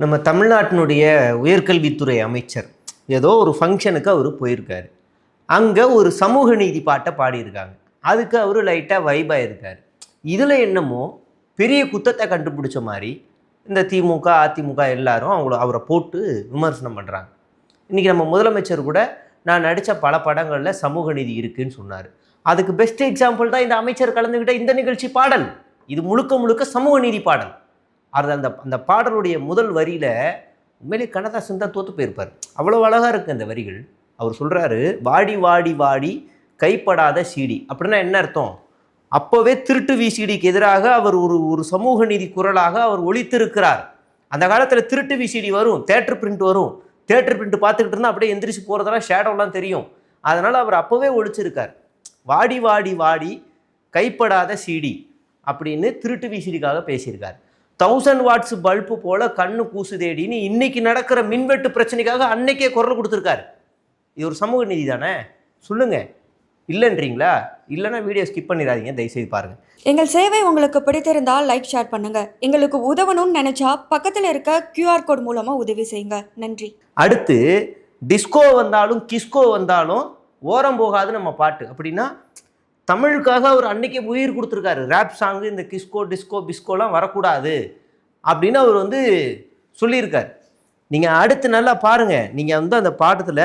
நம்ம தமிழ்நாட்டினுடைய உயர்கல்வித்துறை அமைச்சர் ஏதோ ஒரு ஃபங்க்ஷனுக்கு அவர் போயிருக்காரு. அங்கே ஒரு சமூக நீதி பாட்டை பாடியிருக்காங்க. அதுக்கு அவர் லைட்டாக வைபாக இருக்கார். இதில் என்னமோ பெரிய குத்தத்தை கண்டுபிடிச்ச மாதிரி இந்த திமுக அதிமுக எல்லாரும் அவரை போட்டு விமர்சனம் பண்ணுறாங்க. இன்றைக்கி நம்ம முதலமைச்சர் கூட நான் நடித்த பல படங்களில் சமூக நீதி இருக்குதுன்னு சொன்னார். அதுக்கு பெஸ்ட் எக்ஸாம்பிள் தான் இந்த அமைச்சர் கலந்துக்கிட்ட இந்த நிகழ்ச்சி பாடல். இது முழுக்க முழுக்க சமூக நீதி பாடல். அது அந்த பாடலுடைய முதல் வரியில் உண்மையிலே கண்ணதாசன் தான் தோற்று போயிருப்பார். அவ்வளோ அழகாக இருக்குது அந்த வரிகள். அவர் சொல்கிறாரு, வாடி வாடி வாடி கைப்படாத சீடி. அப்படின்னா என்ன அர்த்தம்? அப்போவே திருட்டு விசிடிக்கு எதிராக அவர் ஒரு சமூக நீதி குரலாக அவர் ஒலித்திருக்கிறார். அந்த காலத்தில் திருட்டு விசிடி வரும், தேட்டர் பிரிண்ட் வரும். தேட்டர் பிரிண்ட் பார்த்துக்கிட்டு இருந்தால் அப்படியே எந்திரிச்சு போகிறதெல்லாம் ஷேடோலாம் தெரியும். அதனால் அவர் அப்போவே ஒழிச்சிருக்கார். வாடி வாடி வாடி கைப்படாத சீடி அப்படின்னு திருட்டு விசிடிக்காக பேசியிருக்கார். 1000 வாட்ஸ் பல்பு போல கண்ணு கூசுதேடின்னு இன்னைக்கு நடக்கிற மின்வெட்டு பிரச்சனைக்காக அன்னைக்கே குரல் கொடுத்துருக்காரு. இது ஒரு சமூக நீதி தானே? சொல்லுங்க, இல்லைன்றீங்களா? இல்லைன்னா வீடியோ ஸ்கிப் பண்ணிடாதீங்க, தயவுசெய்து பாருங்க. எங்கள் சேவை உங்களுக்கு பிடித்திருந்தால் லைக் ஷேர் பண்ணுங்க. எங்களுக்கு உதவணும்னு நினைச்சா பக்கத்தில் இருக்க QR கோட் மூலமா உதவி செய்யுங்க. நன்றி. அடுத்து டிஸ்கோ வந்தாலும் கிஸ்கோ வந்தாலும் ஓரம் போகாது நம்ம பாட்டு. அப்படின்னா தமிழுக்காக அவர் அன்னைக்கே உயிர் கொடுத்துருக்காரு. ரேப் சாங்கு இந்த கிஸ்கோ டிஸ்கோ பிஸ்கோலாம் வரக்கூடாது அப்படின்னு அவர் சொல்லியிருக்கார். நீங்கள் அடுத்து நல்லா பாருங்கள். நீங்கள் அந்த பாட்டத்தில்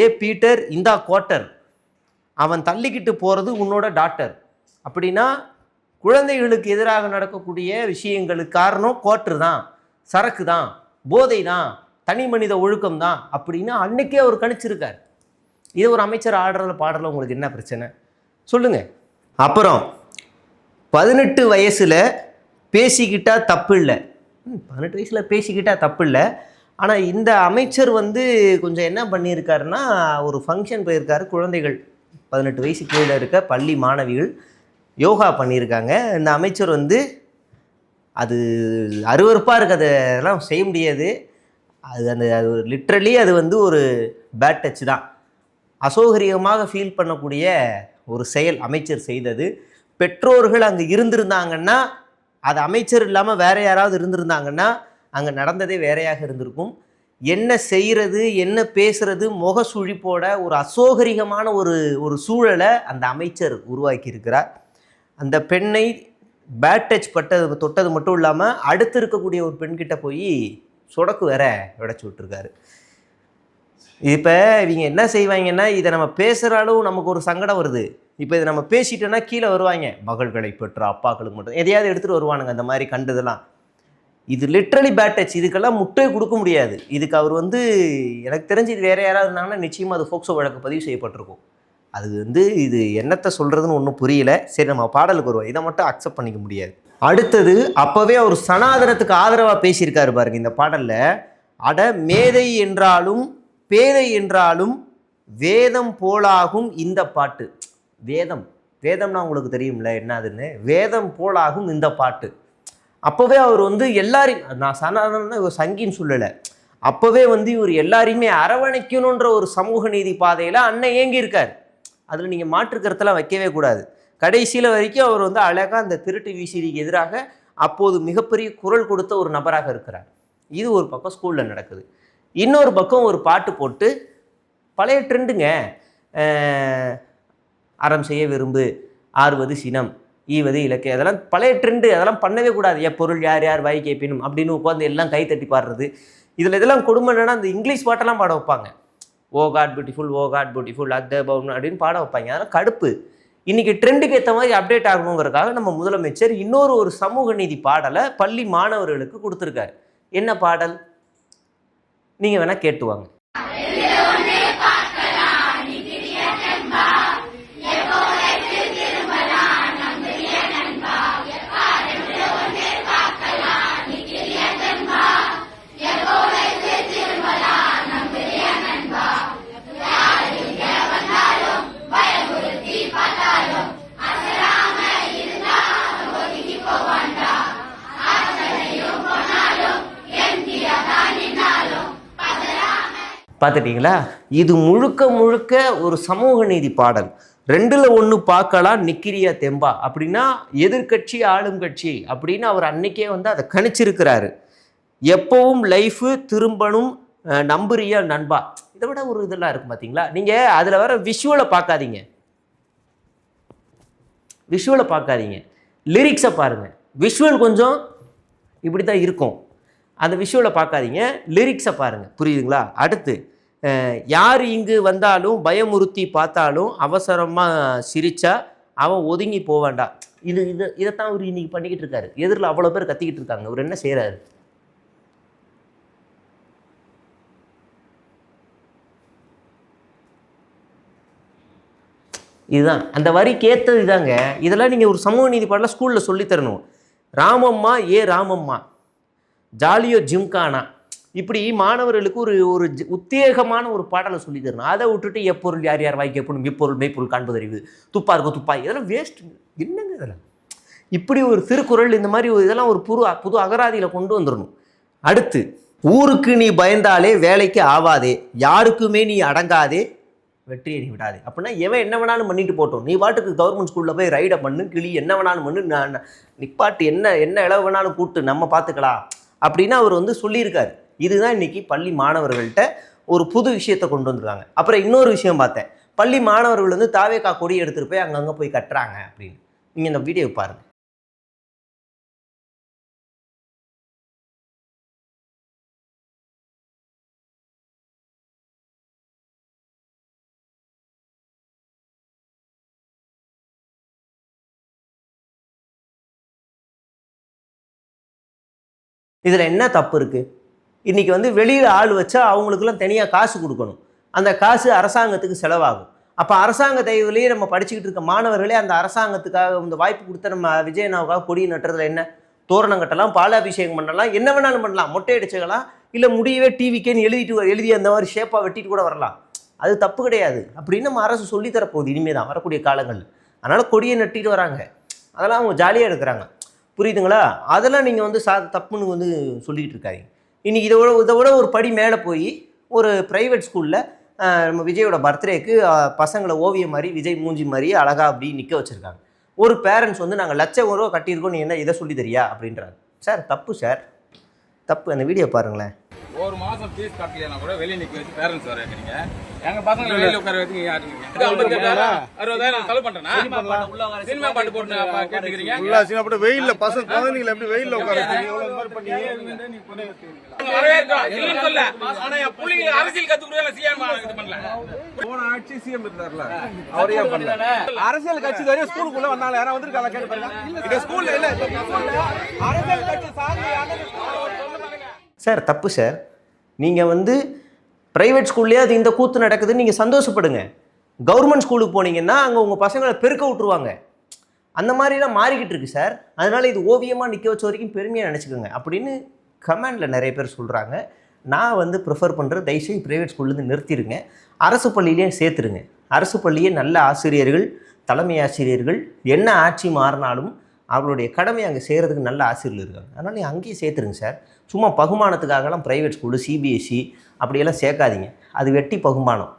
ஏ பீட்டர் இந்தா கோட்டர், அவன் தள்ளிக்கிட்டு போகிறது உன்னோட டாக்டர். அப்படின்னா குழந்தைகளுக்கு எதிராக நடக்கக்கூடிய விஷயங்களுக்கு காரணம் கோட்டர் தான், சரக்கு தான், போதை தான், தனி மனித ஒழுக்கம் தான் அப்படின்னு அன்னைக்கே அவர் கணிச்சிருக்கார். இது ஒரு அமைச்சர் ஆடுறதுல பாடுறதுல உங்களுக்கு என்ன பிரச்சனை சொல்லுங்க. அப்புறம் 18 வயசில் பேசிக்கிட்டால் தப்பு இல்லை. 18 வயசில் பேசிக்கிட்டால் தப்பு இல்லை. ஆனால் இந்த அமைச்சர் கொஞ்சம் என்ன பண்ணியிருக்காருன்னா, ஒரு ஃபங்க்ஷன் போயிருக்காரு. குழந்தைகள் 18 வயசு கீழே இருக்க பள்ளி மாணவிகள் யோகா பண்ணியிருக்காங்க. இந்த அமைச்சர் அது அருவருப்பாக இருக்குது. அதெல்லாம் செய்ய முடியாது. அது லிட்ரலி அது ஒரு பேட் டச் தான். அசௌகரியமாக ஃபீல் பண்ணக்கூடிய ஒரு செயல் அமைச்சர் செய்தது. பெற்றோர்கள் அங்கே இருந்திருந்தாங்கன்னா, அது அமைச்சர் இல்லாமல் வேற யாராவது இருந்திருந்தாங்கன்னா அங்கே நடந்ததே வேறையாக இருந்திருக்கும். என்ன செய்கிறது என்ன பேசுறது முகசுழிப்போட ஒரு அசௌகரியமான ஒரு சூழலை அந்த அமைச்சர் உருவாக்கி இருக்கிறார். அந்த பெண்ணை பேட் டச் தொட்டது மட்டும் இல்லாமல் அடுத்து இருக்கக்கூடிய ஒரு பெண்கிட்ட போய் சொடக்கு வேற உடைச்சி விட்டுருக்காரு. இப்போ இவங்க என்ன செய்வாங்கன்னா, இதை நம்ம பேசுகிற அளவு நமக்கு ஒரு சங்கடம் வருது. இப்போ இதை நம்ம பேசிட்டோன்னா கீழே வருவாங்க, மகள்களை பெற்ற அப்பாக்களுக்கு மட்டும் எதையாவது எடுத்துகிட்டு வருவானுங்க. அந்த மாதிரி கண்டதெல்லாம் இது லிட்ரலி பேட் டச். இதுக்கெல்லாம் முட்டை கொடுக்க முடியாது. இதுக்கு அவர் எனக்கு தெரிஞ்சு இது வேறு யாராவது இருந்தாங்கன்னா நிச்சயமாக அது ஃபோக்சோ வழக்கு பதிவு செய்யப்பட்டிருக்கும். அது இது என்னத்தை சொல்கிறதுன்னு ஒன்றும் புரியல. சரி, நம்ம பாடலுக்கு வருவோம். இதை மட்டும் அக்செப்ட் பண்ணிக்க முடியாது. அடுத்தது, அப்போவே அவர் சனாதனத்துக்கு ஆதரவாக பேசியிருக்காரு பாருங்க இந்த பாடலில். அட மேதை என்றாலும் பேதை என்றாலும் வேதம் போலாகும் இந்த பாட்டு. வேதம்னா உங்களுக்கு தெரியும்ல என்னதுன்னு. வேதம் போலாகும் இந்த பாட்டு. அப்போவே அவர் எல்லாரையும், நான் சனாதனா இவர் சங்கின்னு சொல்லலை, அப்போவே இவர் எல்லாரையுமே அரவணைக்கணுன்ற ஒரு சமூக நீதி பாதையில் அண்ணன் ஏங்கியிருக்கார். அதில் நீங்கள் மாற்று கருத்தெல்லாம் வைக்கவே கூடாது. கடைசியில் வரைக்கும் அவர் அழகாக அந்த திருட்டு விசிடிக்கு எதிராக அப்போது மிகப்பெரிய குரல் கொடுத்த ஒரு நபராக இருக்கிறார். இது ஒரு பக்கம் ஸ்கூலில் நடக்குது. இன்னொரு பக்கம் ஒரு பாட்டு போட்டு பழைய ட்ரெண்டுங்க, அறம் செய்ய விரும்பு, ஆறுவது சினம், ஈவது இலக்கியம், அதெல்லாம் பழைய ட்ரெண்டு. அதெல்லாம் பண்ணவே கூடாது. எப்பொருள் யார் யார் வாய் கேட்பினும் அப்படின்னு உட்காந்து எல்லாம் கை தட்டி பாடுறது. இதெல்லாம் கொடுமை என்னன்னா, அந்த இங்கிலீஷ் பாட்டெல்லாம் பாட வைப்பாங்க. ஓ காட் பியூட்டிஃபுல், ஓ காட் பியூட்டிஃபுல், அத் பவுன் அப்படின்னு பாட வைப்பாங்க. அதெல்லாம் கடுப்பு. இன்றைக்கி ட்ரெண்டுக்கு ஏற்ற மாதிரி அப்டேட் ஆகணுங்கிறதுக்காக நம்ம முதலமைச்சர் ஒரு சமூக நீதி பாடலை பள்ளி மாணவர்களுக்கு கொடுத்துருக்காரு. என்ன பாடல்? நீங்கள் வேணால் கேட்டுவாங்க. பார்த்துட்டிங்களா? இது முழுக்க முழுக்க ஒரு சமூக நீதி பாடல். 2ல் 1 பார்க்கலாம் நிக்கிரியா தெம்பா அப்படின்னா எதிர்கட்சி ஆளும் கட்சி அப்படின்னு அவர் அன்னைக்கே அதை கணிச்சிருக்கிறாரு. எப்பவும் லைஃபு திரும்பணும், நம்புறியா நண்பா. இதை விட ஒரு இதெல்லாம் இருக்கும் பார்த்தீங்களா. நீங்கள் அதில் வர விஷுவலை பார்க்காதீங்க, லிரிக்ஸை பாருங்கள். விஷுவல் கொஞ்சம் இப்படி தான் இருக்கும், அந்த விஷுவலை பார்க்காதீங்க, லிரிக்ஸை பாருங்கள். புரியுதுங்களா. அடுத்து, யார் இங்கு வந்தாலும் பயமுறுத்தி பார்த்தாலும் அவசரமாக சிரிச்சா அவன் ஒதுங்கி போவான்டா. இதைத்தான் அவர் இன்னைக்கு பண்ணிக்கிட்டு இருக்காரு. எதிரில் அவ்வளோ பேர் கத்திக்கிட்டு இருக்காங்க, அவர் என்ன செய்கிறாரு. இதுதான் அந்த வரிக்கு ஏற்றது இதாங்க. இதெல்லாம் நீங்கள் ஒரு சமூக நீதி பாடலாம் ஸ்கூலில் சொல்லித்தரணும். ராமம்மா ராமம்மா, ஜாலியோ ஜிம்கானா, இப்படி மாணவர்களுக்கு ஒரு ஒரு உத்தேகமான ஒரு பாடலை சொல்லி தரணும். அதை விட்டுட்டு எப்பொருள் யார் யார் வாய்க்கு எப்பொருள் எப்பொருள் மெய்ப்பொருள் காண்பதறிவு, துப்பா இருக்கும் துப்பாய், இதெல்லாம் வேஸ்ட். என்னங்க இதெல்லாம். இப்படி ஒரு திருக்குறள் இந்த மாதிரி இதெல்லாம் ஒரு புது அகராதியில் கொண்டு வந்துடணும். அடுத்து, ஊருக்கு நீ பயந்தாலே வேலைக்கு ஆவாதே, யாருக்குமே நீ அடங்காதே, வெற்றியை நீ விடாதே. அப்படின்னா எவன் என்ன வேணாலும் பண்ணிட்டு போட்டோம், நீ பாட்டுக்கு கவர்மெண்ட் ஸ்கூலில் போய் ரைடை பண்ணு, கிளி என்ன வேணாலும் பண்ணு, நிப்பாட்டு, என்ன இளவு வேணாலும் கூட்டு, நம்ம பார்த்துக்கலாம் அப்படின்னு அவர் வந்து சொல்லியிருக்காரு. இதுதான் இன்னைக்கு பள்ளி மாணவர்கள்ட்ட ஒரு புது விஷயத்தை கொண்டு வந்துருக்காங்க. அப்புறம் இன்னொரு விஷயம் பார்த்தேன், பள்ளி மாணவர்கள் வந்து தாவேக்கா கொடி எடுத்துகிட்டு போய் அங்கங்கே போய் கட்டுறாங்க அப்படின்னு. நீங்கள் இந்த வீடியோ பாருங்கள். இதில் என்ன தப்பு இருக்குது. இன்றைக்கி வந்து வெளியில் ஆள் வச்சா அவங்களுக்குலாம் தனியாக காசு கொடுக்கணும், அந்த காசு அரசாங்கத்துக்கு செலவாகும். அப்போ அரசாங்க தயவுலேயே நம்ம படிச்சுக்கிட்டு இருக்க மாணவர்களே அந்த அரசாங்கத்துக்காக இந்த வாய்ப்பு கொடுத்த நம்ம விஜயனாவுக்காக கொடி நட்டுறதுல என்ன, தோரணம் கட்டலாம், பாலாபிஷேகம் பண்ணலாம், என்ன வேணாலும் பண்ணலாம், மொட்டை அடிச்சுக்கலாம், இல்லை முடியவே டிவிக்கேன்னு எழுதி அந்த மாதிரி ஷேப்பாக வெட்டிட்டு கூட வரலாம், அது தப்பு கிடையாது அப்படின்னு நம்ம அரசு சொல்லித்தரப்போகுது இனிமேல் தான் வரக்கூடிய காலங்கள். அதனால் கொடியை நட்டிட்டு வராங்க, அதெல்லாம் அவங்க ஜாலியாக எடுக்கிறாங்க. புரியுதுங்களா. அதெல்லாம் நீங்கள் வந்து தப்புன்னு வந்து சொல்லிகிட்டு இருக்காங்க. இன்றைக்கி இதை விட ஒரு படி மேலே போய் ஒரு ப்ரைவேட் ஸ்கூலில் நம்ம விஜயோட பர்த்டேக்கு பசங்களை ஓவியம் மாதிரி விஜய் மூஞ்சி மாதிரி அழகாக அப்படி நிற்க வச்சுருக்காங்க. ஒரு பேரண்ட்ஸ் வந்து நாங்கள் ₹1,00,000 கட்டியிருக்கோம், நீ என்ன இதை சொல்லி தரியா அப்படின்றாங்க. சார் தப்பு, சார் தப்பு. அந்த வீடியோ பாருங்களேன். ஒரு மாசம் ஃபீஸ் கட்டலைன்னா கூட வெளியே நிக்க வச்சு பேரண்ட்ஸ் வர வைக்கிறீங்க. எங்க பசங்களை வெளியில உட்கார வச்சு நீங்க யாருங்க 60,000 செலவு பண்றேனா? சினிமா பாட்டு போட்டு கேட்டுக்கிறீங்க. உள்ள சினிமா பாட்டு வெயில்ல பசங்க குழந்தைகளை எப்படி வெயில்ல உட்கார வச்சு எவ்வளவு மாதிரி பண்ணி வரவேற்கிறோம் இல்லன்னு சொல்ல. ஆனா என் புள்ளைங்க அரசியல் கத்து கொடுக்கல, சிஎம் இது பண்ணல. போன ஆட்சி சிஎம் இருந்தார்ல, அவரே பண்ணல. அரசியல் கட்சி வரையும் ஸ்கூலுக்குள்ள வந்தாங்க, யாரா வந்திருக்காங்க கேட்டு பாருங்க. இந்த ஸ்கூல்ல இல்ல, அரசியல் கட்சி சார்ந்து சார் தப்பு சார். நீங்கள் வந்து ப்ரைவேட் ஸ்கூல்லேயே அது இந்த கூத்து நடக்குதுன்னு நீங்கள் சந்தோஷப்படுங்க. கவர்மெண்ட் ஸ்கூலுக்கு போனீங்கன்னா அங்கே உங்கள் பசங்களை பெருக்க விட்ருவாங்க. அந்த மாதிரிலாம் மாறிக்கிட்டு இருக்கு சார். அதனால் இது ஓவியமாக நிற்க வச்ச வரைக்கும் பெருமையாக நினச்சிக்கோங்க அப்படின்னு கமெண்டில் நிறைய பேர் சொல்கிறாங்க. நான் வந்து ப்ரிஃபர் பண்ணுறது தயவுசெய்து ப்ரைவேட் ஸ்கூல்லேருந்து நிறுத்திடுங்க, அரசு பள்ளியிலே சேர்த்துருங்க. அரசு பள்ளியே நல்ல ஆசிரியர்கள், தலைமை ஆசிரியர்கள், என்ன ஆட்சி மாறினாலும் அவங்களுடைய கடமை அங்கே செய்கிறதுக்கு நல்ல ஆசிரியர்கள் இருக்காங்க. அதனால் நீங்கள் அங்கேயே சேர்த்துருங்க சார். சும்மா பகுமானத்துக்காகலாம் ப்ரைவேட் ஸ்கூலு சிபிஎஸ்சி அப்படியெல்லாம் சேர்க்காதீங்க, அது வெட்டி பகுமானம்.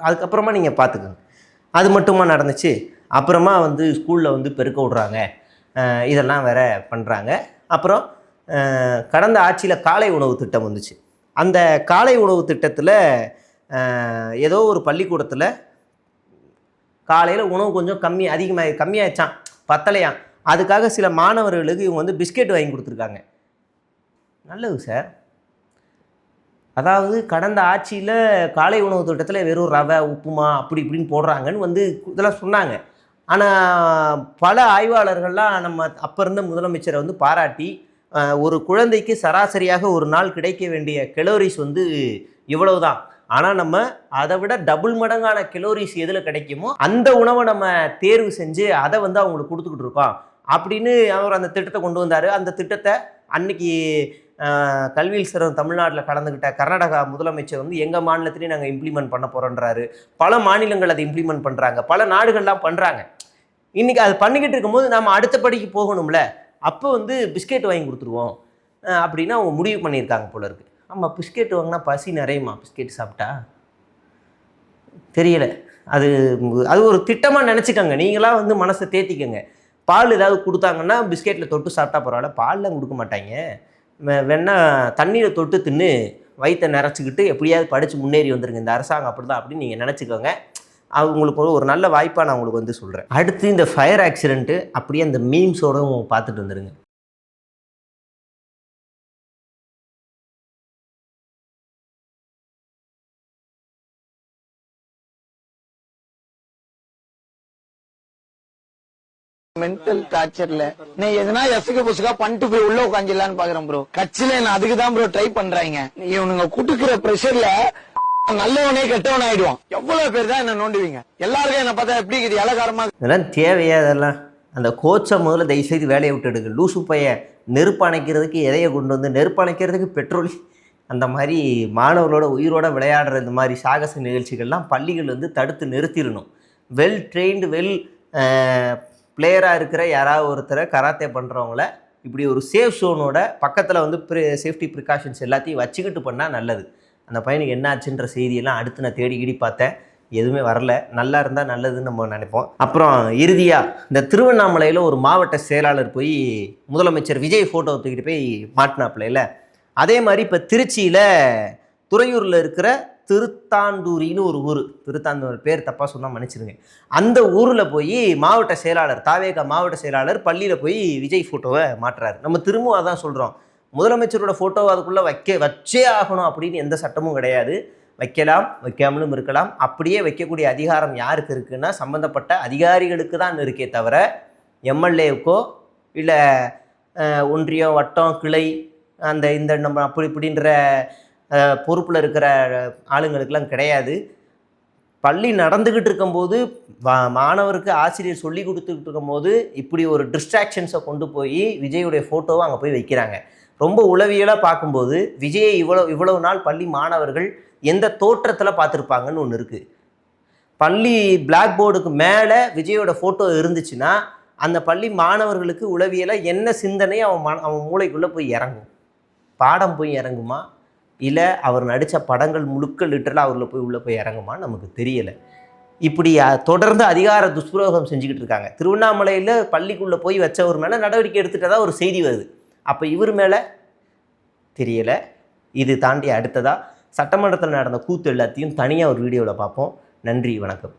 அதுக்கப்புறமா நீங்கள் பார்த்துக்கோங்க. அது மட்டுமா நடந்துச்சு. அப்புறமா வந்து ஸ்கூலில் வந்து பெருக்க விட்றாங்க, இதெல்லாம் வேற பண்ணுறாங்க. அப்புறம் கடந்த ஆட்சியில் காலை உணவு திட்டம் வந்துச்சு. அந்த காலை உணவு திட்டத்தில் ஏதோ ஒரு பள்ளிக்கூடத்தில் காலையில் உணவு கொஞ்சம் கம்மியாகிடுச்சான், பத்தலையாம். அதுக்காக சில மாணவர்களுக்கு இவங்க வந்து பிஸ்கெட் வாங்கி கொடுத்துருக்காங்க. நல்லது சார். அதாவது கடந்த ஆட்சியில் காலை உணவு திட்டத்தில் வெறும் ரவை, உப்புமா அப்படி இப்படின்னு போடுறாங்கன்னு வந்து இதெல்லாம் சொன்னாங்க. ஆனால் பல ஆய்வாளர்கள்லாம் நம்ம அப்போ இருந்த முதலமைச்சரை வந்து பாராட்டி, ஒரு குழந்தைக்கு சராசரியாக ஒரு நாள் கிடைக்க வேண்டிய கலோரிஸ் வந்து இவ்வளவு தான், ஆனால் நம்ம அதை விட டபுள் மடங்கான கலோரிஸ் எதில் கிடைக்குமோ அந்த உணவை நம்ம தேர்வு செஞ்சு அதை வந்து அவங்களுக்கு கொடுத்துக்கிட்டு இருக்கோம் அப்படின்னு அவர் அந்த திட்டத்தை கொண்டு வந்தார். அந்த திட்டத்தை அன்னைக்கு கல்வியில் சிறந்த தமிழ்நாட்டில் கலந்துக்கிட்ட கர்நாடகா முதலமைச்சர் வந்து எங்கள் மாநிலத்திலையும் நாங்கள் இம்ப்ளிமெண்ட் பண்ண போகிறோன்றாரு. பல மாநிலங்கள் அதை இம்ப்ளிமெண்ட் பண்ணுறாங்க, பல நாடுகள்லாம் பண்ணுறாங்க. இன்றைக்கி அது பண்ணிக்கிட்டு இருக்கும்போது நம்ம அடுத்த படிக்கு போகணும்ல, அப்போ வந்து பிஸ்கெட் வாங்கி கொடுத்துருவோம் அப்படின்னு அவங்க முடிவு பண்ணியிருக்காங்க போல இருக்குது. ஆமாம், பிஸ்கெட் வாங்கினா பசி நிறையுமா? பிஸ்கெட் சாப்பிட்டா தெரியலை. அது ஒரு திட்டமாக நினச்சிக்கோங்க. நீங்களாம் வந்து மனசை தேத்திக்கங்க. பால் ஏதாவது கொடுத்தாங்கன்னா பிஸ்கெட்டில் தொட்டு சாப்பிட்டா பரவாயில்ல, பால்லாம் கொடுக்க மாட்டாங்க. வேணா தண்ணீரை தொட்டு தின்னு வயிற்றை நிறச்சிக்கிட்டு எப்படியாவது படித்து முன்னேறி வந்துருங்க. இந்த அரசாங்கம் அப்படி தான் அப்படின்னு நீங்கள் நினச்சிக்கோங்க. அது உங்களுக்கு ஒரு நல்ல வாய்ப்பாக நான் உங்களுக்கு வந்து சொல்கிறேன். அடுத்து இந்த ஃபயர் ஆக்சிடென்ட்டு அப்படியே அந்த மீம்ஸோடவும் பார்த்துட்டு வந்துடுங்க. மென்டல் டார்ச்சர்ல நீ எதுனா எசுக்கு புசுக்கா பண்ணிட்டு போய் உள்ள உட்காந்துலான்னு பாக்குறேன் ப்ரோ. கட்சியில நான் அதுக்கு தான் ப்ரோ ட்ரை பண்றாங்க. இவனுங்க குடுக்கிற பிரஷர்ல நல்லவனே கெட்டவன் ஆயிடுவான். எவ்வளவு பேர் தான் என்ன நோண்டுவீங்க? எல்லாருக்கும் என்ன பார்த்தா எப்படி இருக்குது இலகாரமா? இதெல்லாம் தேவையா? இதெல்லாம் அந்த கோச்சை முதல்ல தயவுசெய்து வேலையை விட்டு எடுங்க. லூசு பைய நெருப்பு அணைக்கிறதுக்கு எதையை கொண்டு வந்து நெருப்பு அணைக்கிறதுக்கு பெட்ரோல், அந்த மாதிரி மாணவர்களோட உயிரோட விளையாடுற இந்த மாதிரி சாகச நிகழ்ச்சிகள்லாம் பள்ளிகள் வந்து தடுத்து நிறுத்திடணும். வெல் ட்ரெயின்டு பிளேயராக இருக்கிற யாராவது ஒருத்தரை கராத்தே பண்ணுறவங்கள இப்படி ஒரு சேஃப் ஜோனோட பக்கத்தில் வந்து சேஃப்டி ப்ரிகாஷன்ஸ் எல்லாத்தையும் வச்சுக்கிட்டு பண்ணால் நல்லது. அந்த பையனுக்கு என்ன ஆச்சுன்ற செய்தியெல்லாம் அடுத்து நான் தேடி பார்த்தேன், எதுவுமே வரல. நல்லா இருந்தால் நல்லதுன்னு நம்ம நினைப்போம். அப்புறம் இறுதியாக இந்த திருவண்ணாமலையில் ஒரு மாவட்ட செயலாளர் போய் முதலமைச்சர் விஜய் ஃபோட்டோ தூக்கிட்டு போய் மாட்டினாப்பிள்ளையில், அதே மாதிரி இப்போ திருச்சியில் துறையூரில் இருக்கிற திருத்தாண்டூரின்னு ஒரு ஊர், திருத்தாண்டூர் பேர் தப்பாக சொன்னால் மன்னிச்சிருங்க, அந்த ஊரில் போய் மாவட்ட செயலாளர் தாவேகா மாவட்ட செயலாளர் பள்ளியில் போய் விஜய் ஃபோட்டோவை மாட்டுறாரு. நம்ம திரும்பவும் அதான் சொல்கிறோம், முதலமைச்சரோட ஃபோட்டோவை அதுக்குள்ளே வச்சே ஆகணும் அப்படின்னு எந்த சட்டமும் கிடையாது. வைக்கலாம், வைக்காமலும் இருக்கலாம். அப்படியே வைக்கக்கூடிய அதிகாரம் யாருக்கு இருக்குன்னா சம்மந்தப்பட்ட அதிகாரிகளுக்கு தான் இருக்கே தவிர எம்எல்ஏவுக்கோ இல்லை ஒன்றியம் வட்டம் கிளை அந்த இந்த நம்ம அப்படி இப்படின்ற பொறுப்பில் இருக்கிற ஆளுங்களுக்கெல்லாம் கிடையாது. பள்ளி நடந்துக்கிட்டு இருக்கும்போது மாணவருக்கு ஆசிரியர் சொல்லி கொடுத்துக்கிட்டு இருக்கும்போது இப்படி ஒரு டிஸ்ட்ராக்ஷன்ஸை கொண்டு போய் விஜயுடைய ஃபோட்டோவை அங்கே போய் வைக்கிறாங்க. ரொம்ப உளவியலாக பார்க்கும்போது விஜயை இவ்வளவு நாள் பள்ளி மாணவர்கள் எந்த தோற்றத்தில் பார்த்துருப்பாங்கன்னு ஒன்று இருக்குது. பள்ளி பிளாக் போர்டுக்கு மேலே விஜயோட ஃபோட்டோ இருந்துச்சுன்னா அந்த பள்ளி மாணவர்களுக்கு உளவியலாக என்ன சிந்தனை அவன் மூளைக்குள்ளே போய் இறங்கும்? பாடம் போய் இறங்குமா, இல்லை அவர் நடித்த படங்கள் முழுக்க லிட்டரலாக அவரில் போய் உள்ளே போய் இறங்குமான்னு நமக்கு தெரியலை. இப்படி தொடர்ந்து அதிகார துஷ்பிரயோகம் செஞ்சுக்கிட்டு இருக்காங்க. திருவண்ணாமலையில் பள்ளிக்குள்ளே போய் வச்சவர் மேலே நடவடிக்கை எடுத்துட்டதா ஒரு செய்தி வருது. அப்போ இவர் மேலே தெரியலை. இது தாண்டி அடுத்ததாக சட்டமன்றத்தில் நடந்த கூத்து எல்லாத்தையும் தனியாக ஒரு வீடியோவில் பார்ப்போம். நன்றி, வணக்கம்.